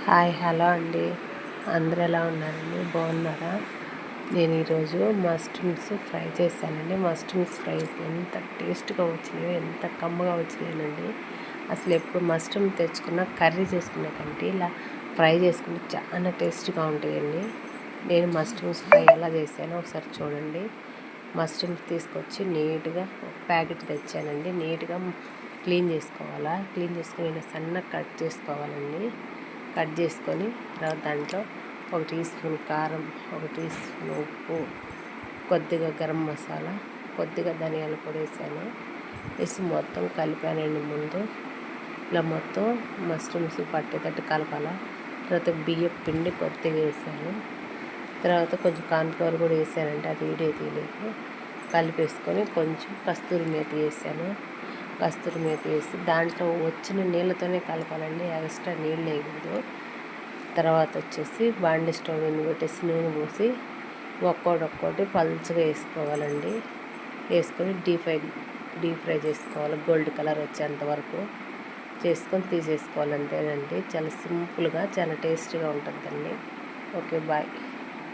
Hi hello అండి. అందరూ ఎలా ఉన్నారండి? బాగున్నారా? నేను ఈరోజు మష్రూమ్స్ ఫ్రై చేశానండి. మష్రూమ్స్ ఫ్రై ఎంత టేస్ట్గా వచ్చినాయో, ఎంత కమ్మగా వచ్చినాయండి. అసలు ఎప్పుడు మష్రూమ్ తెచ్చుకున్న కర్రీ చేసుకున్న కంటే ఇలా ఫ్రై చేసుకుంటే చాలా టేస్ట్గా ఉంటాయండి. నేను మష్రూమ్స్ ఫ్రై ఎలా చేశానో ఒకసారి చూడండి. మష్రూమ్స్ తీసుకొచ్చి నీట్గా ఒక ప్యాకెట్ తెచ్చానండి. నీట్గా క్లీన్ చేసుకోవాలా. క్లీన్ చేసుకొని ఇలా సన్నగా కట్ చేసుకోవాలండి. కట్ చేసుకొని తర్వాత దాంట్లో 1 టీ స్పూన్ కారం, 1 టీ స్పూన్ ఉప్పు, కొద్దిగా గరం మసాలా, కొద్దిగా ధనియాల పొడి వేసి మొత్తం కలిపానండి. ముందు ఇలా మొత్తం మష్రూమ్స్ పట్టేటట్టు కలపాల. తర్వాత బియ్యం పిండి కొద్దిగా వేసాను. తర్వాత కొంచెం కార్న్ఫ్లవర్ కూడా వేసానంటే అది వీడియో తీయలేదు. కలిపేసుకొని కొంచెం కస్తూరి మేతి వేసాను. కస్తూరి మేతి వేసి దాంట్లో వచ్చిన నీళ్ళతోనే కలపాలండి, ఎక్స్ట్రా నీళ్ళు వేయకూడదు. తర్వాత వచ్చేసి బాండి స్టవ్ మీద పెట్టేసి నూనె పోసి ఒక్కోటి పలుచగా వేసుకోవాలండి. వేసుకొని డీప్ ఫ్రై చేసుకోవాలి. గోల్డ్ కలర్ వచ్చేంత వరకు చేసుకొని తీసేసుకోవాలి. అంతేనండి. చాలా సింపుల్గా చాలా టేస్టీగా ఉంటుందండి. Okay, bye.